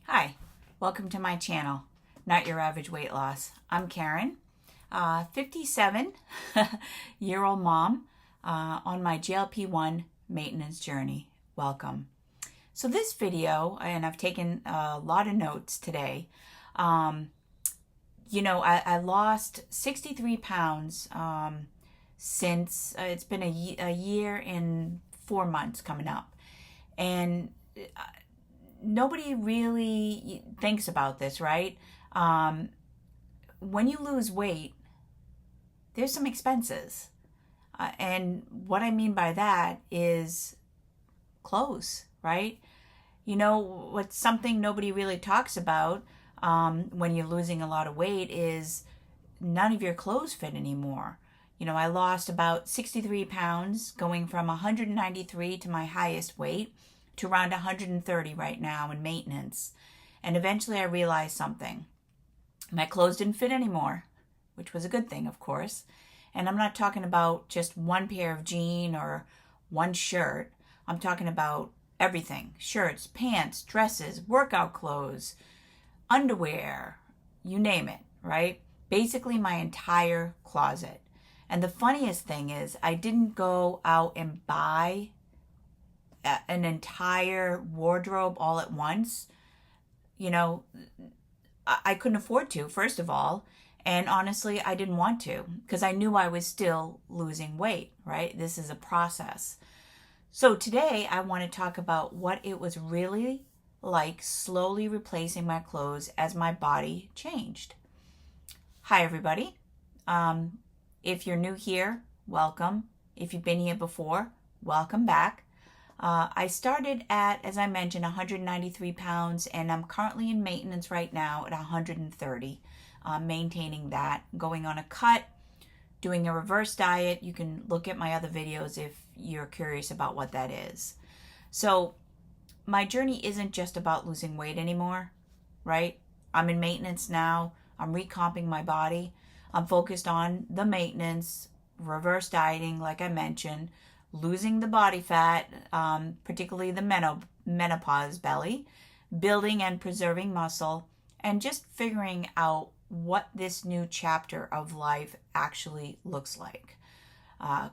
Hi, welcome to my channel, Not Your Average Weight Loss. I'm Karen, 57-year-old mom on my GLP-1 maintenance journey. Welcome. So this video, and I've taken a lot of notes today, I lost 63 pounds since it's been a year and 4 months coming up. And nobody really thinks about this, right? When you lose weight, there's some expenses. And what I mean by that is clothes, right? You know, what's something nobody really talks about when you're losing a lot of weight is none of your clothes fit anymore. You know, I lost about 63 pounds going from 193 to my highest weight to around 130 right now in maintenance. And eventually I realized something. My clothes didn't fit anymore, which was a good thing, of course. And I'm not talking about just one pair of jeans or one shirt. I'm talking about everything. Shirts, pants, dresses, workout clothes, underwear, you name it, right? Basically my entire closet. And the funniest thing is I didn't go out and buy an entire wardrobe all at once. You know, I couldn't afford to, first of all. And honestly, I didn't want to because I knew I was still losing weight, right? This is a process. So today I want to talk about what it was really like slowly replacing my clothes as my body changed. Hi, everybody. If you're new here, welcome. If you've been here before, welcome back. I started at, as I mentioned, 193 pounds, and I'm currently in maintenance right now at 130, maintaining that, going on a cut, doing a reverse diet. You can look at my other videos if you're curious about what that is. So my journey isn't just about losing weight anymore, right? I'm in maintenance now. I'm recomping my body. I'm focused on the maintenance, reverse dieting, like I mentioned, losing the body fat, particularly the menopause belly, building and preserving muscle, and just figuring out what this new chapter of life actually looks like.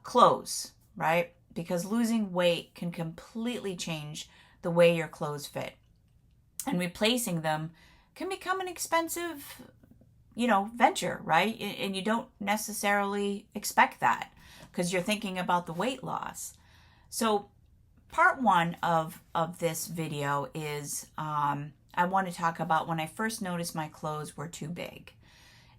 Clothes, right? Because losing weight can completely change the way your clothes fit. And replacing them can become an expensive, venture, right? And you don't necessarily expect that because you're thinking about the weight loss. So part one of this video is I want to talk about when I first noticed my clothes were too big.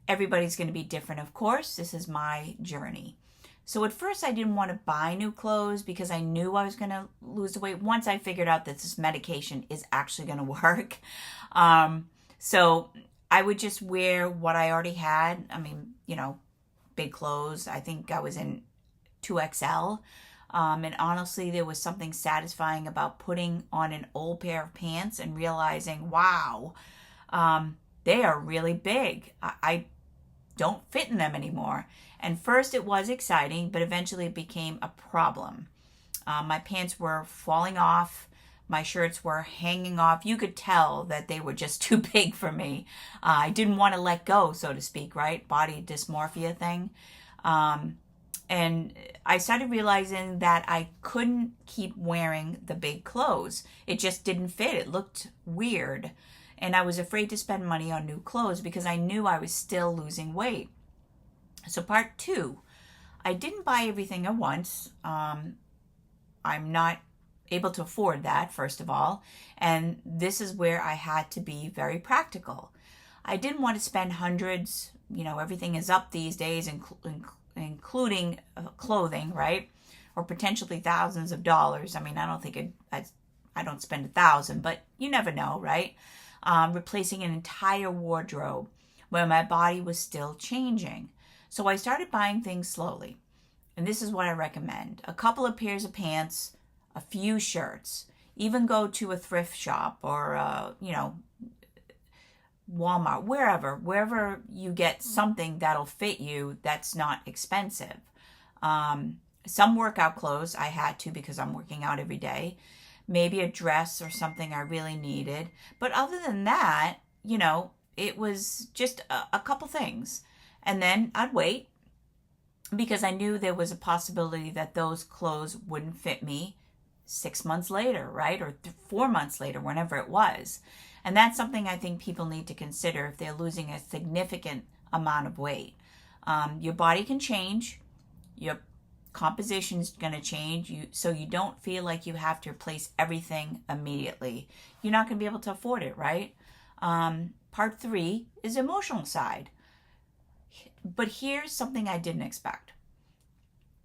Everybody's going to be different, of course. This is my journey. So at first I didn't want to buy new clothes because I knew I was going to lose the weight once I figured out that this medication is actually going to work. So I would just wear what I already had. I mean, big clothes. I think I was in 2XL. And honestly, there was something satisfying about putting on an old pair of pants and realizing, wow, they are really big. I don't fit in them anymore. And first it was exciting, but eventually it became a problem. My pants were falling off. My shirts were hanging off. You could tell that they were just too big for me. I didn't want to let go, so to speak, right? Body dysmorphia thing. And I started realizing that I couldn't keep wearing the big clothes. It just didn't fit. It looked weird. And I was afraid to spend money on new clothes because I knew I was still losing weight. So part two, I didn't buy everything at once. I'm not able to afford that, first of all. And this is where I had to be very practical. I didn't want to spend hundreds. Everything is up these days, including clothing, right? Or potentially thousands of dollars. I mean, I don't think I don't spend $1,000, but you never know, right? Replacing an entire wardrobe when my body was still changing. So I started buying things slowly. And this is what I recommend. A couple of pairs of pants, a few shirts, even go to a thrift shop or, Walmart, wherever you get something that'll fit you that's not expensive. Some workout clothes I had to because I'm working out every day. maybe a dress or something I really needed. But other than that, it was just a couple things. And then I'd wait because I knew there was a possibility that those clothes wouldn't fit me 6 months later, right? Or 4 months later, whenever it was. And that's something I think people need to consider if they're losing a significant amount of weight. Your body can change, your composition is going to change, so you don't feel like you have to replace everything immediately. You're not going to be able to afford it, right? Part 3 is emotional side. But here's something I didn't expect.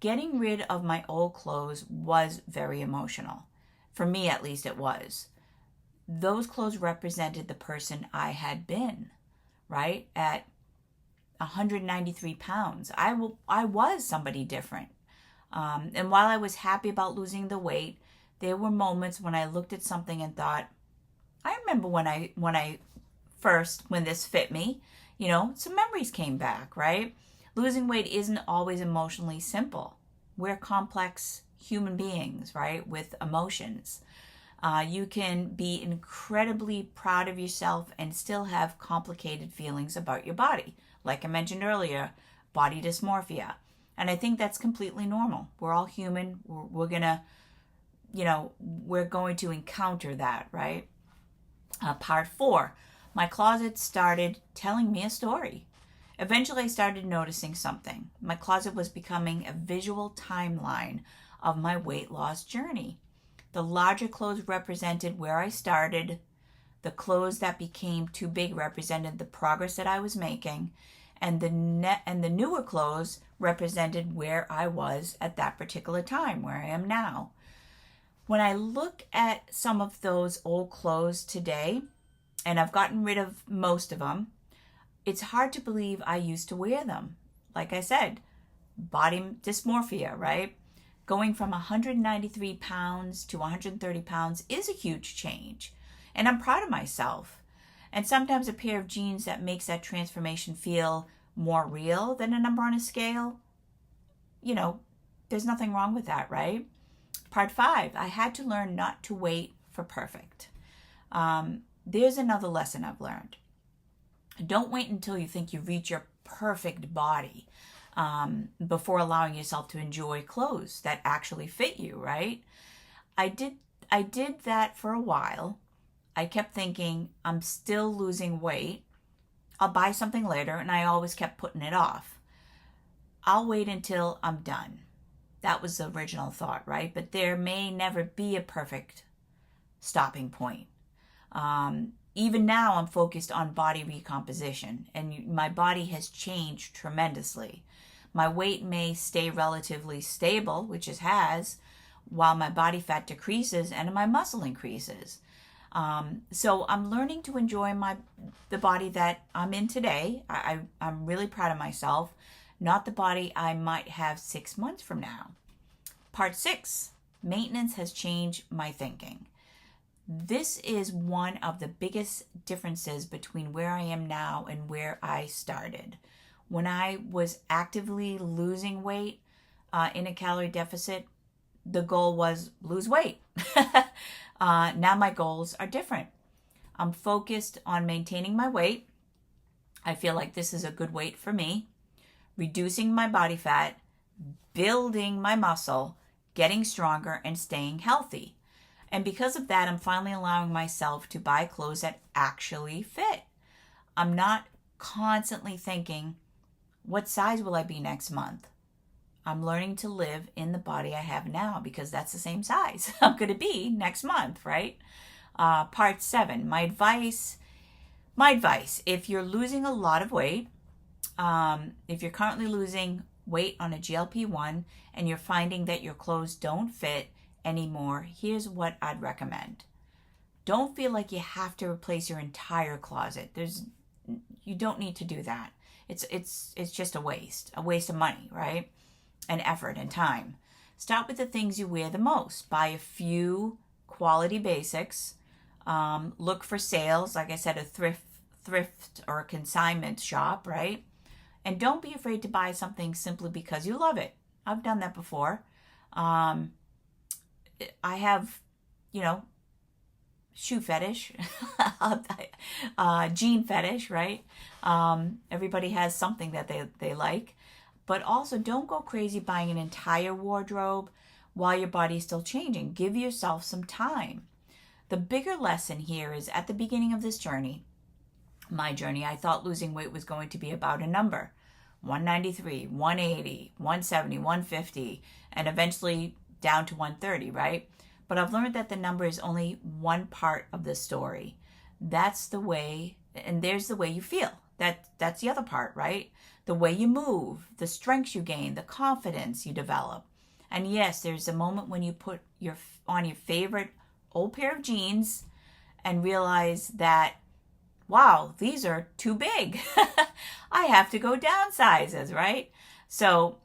Getting rid of my old clothes was very emotional. For me, at least, it was. Those clothes represented the person I had been, right? At 193 pounds, I was somebody different. And while I was happy about losing the weight, there were moments when I looked at something and thought, I remember when this fit me, some memories came back, right? Losing weight isn't always emotionally simple. We're complex human beings, right? With emotions. You can be incredibly proud of yourself and still have complicated feelings about your body. Like I mentioned earlier, body dysmorphia. And I think that's completely normal. We're all human. We're going to encounter that, right? Part 4, my closet started telling me a story. Eventually, I started noticing something. My closet was becoming a visual timeline of my weight loss journey. The larger clothes represented where I started. The clothes that became too big represented the progress that I was making. And the newer clothes represented where I was at that particular time, where I am now. When I look at some of those old clothes today, and I've gotten rid of most of them, it's hard to believe I used to wear them. Like I said, body dysmorphia, right? Going from 193 pounds to 130 pounds is a huge change. And I'm proud of myself. And sometimes a pair of jeans that makes that transformation feel more real than a number on a scale, there's nothing wrong with that, right? Part 5, I had to learn not to wait for perfect. There's another lesson I've learned. Don't wait until you think you reach your perfect body before allowing yourself to enjoy clothes that actually fit you, right? I did that for a while. I kept thinking, I'm still losing weight. I'll buy something later, and I always kept putting it off. I'll wait until I'm done. That was the original thought, right? But there may never be a perfect stopping point. Even now, I'm focused on body recomposition, and my body has changed tremendously. My weight may stay relatively stable, which it has, while my body fat decreases and my muscle increases. So I'm learning to enjoy the body that I'm in today. I'm really proud of myself, not the body I might have 6 months from now. Part 6, maintenance has changed my thinking. This is one of the biggest differences between where I am now and where I started. When I was actively losing weight in a calorie deficit, the goal was lose weight. Now my goals are different. I'm focused on maintaining my weight. I feel like this is a good weight for me. Reducing my body fat, building my muscle, getting stronger, and staying healthy. And because of that, I'm finally allowing myself to buy clothes that actually fit. I'm not constantly thinking, what size will I be next month? I'm learning to live in the body I have now because that's the same size I'm going to be next month, right? Part 7, my advice, if you're losing a lot of weight, if you're currently losing weight on a GLP-1 and you're finding that your clothes don't fit anymore, here's what I'd recommend. Don't feel like you have to replace your entire closet. You don't need to do that. It's just a waste of money, right? And effort and time. Start with the things you wear the most. Buy a few quality basics. Look for sales, like I said, a thrift or a consignment shop, right? And don't be afraid to buy something simply because you love it. I've done that before. I have you know, shoe fetish, jean fetish, right? Everybody has something that they like. But also, don't go crazy buying an entire wardrobe while your body's still changing. Give yourself some time. The bigger lesson here is at the beginning of this journey, my journey, I thought losing weight was going to be about a number: 193, 180, 170, 150, and eventually down to 130, right? But I've learned that the number is only one part of the story. That's the way, and there's the way you feel. That's the other part, right? The way you move, the strengths you gain, the confidence you develop. And yes, there's a moment when you put on your favorite old pair of jeans and realize that, wow, these are too big. I have to go down sizes, right? So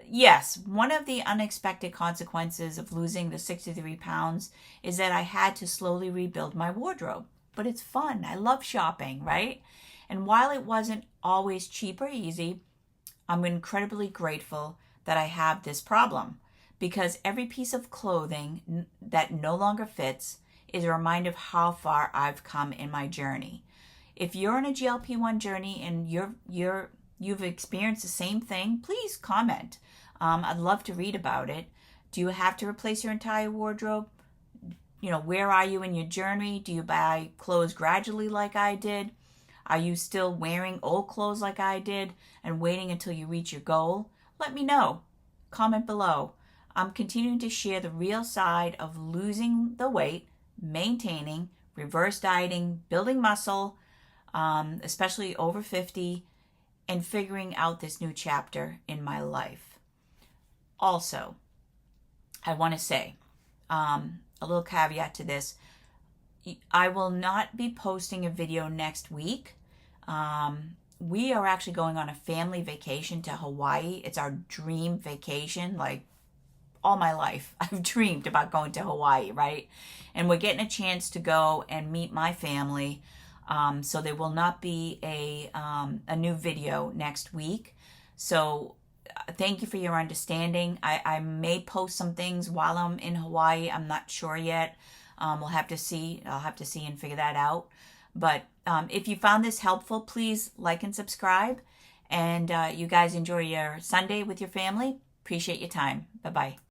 yes, one of the unexpected consequences of losing the 63 pounds is that I had to slowly rebuild my wardrobe. But it's fun. I love shopping, right? And while it wasn't always cheap or easy, I'm incredibly grateful that I have this problem, because every piece of clothing that no longer fits is a reminder of how far I've come in my journey. If you're in a GLP-1 journey and you've experienced the same thing, please comment. I'd love to read about it. Do you have to replace your entire wardrobe? You know, where are you in your journey? Do you buy clothes gradually like I did? Are you still wearing old clothes like I did and waiting until you reach your goal? Let me know. Comment below. I'm continuing to share the real side of losing the weight, maintaining, reverse dieting, building muscle, especially over 50, and figuring out this new chapter in my life. Also, I want to say a little caveat to this. I will not be posting a video next week. We are actually going on a family vacation to Hawaii. It's our dream vacation. Like, all my life, I've dreamed about going to Hawaii, right? And we're getting a chance to go and meet my family. So there will not be a new video next week. So thank you for your understanding. I may post some things while I'm in Hawaii. I'm not sure yet. We'll have to see. I'll have to see and figure that out. But if you found this helpful, please like and subscribe. And you guys enjoy your Sunday with your family. Appreciate your time. Bye-bye.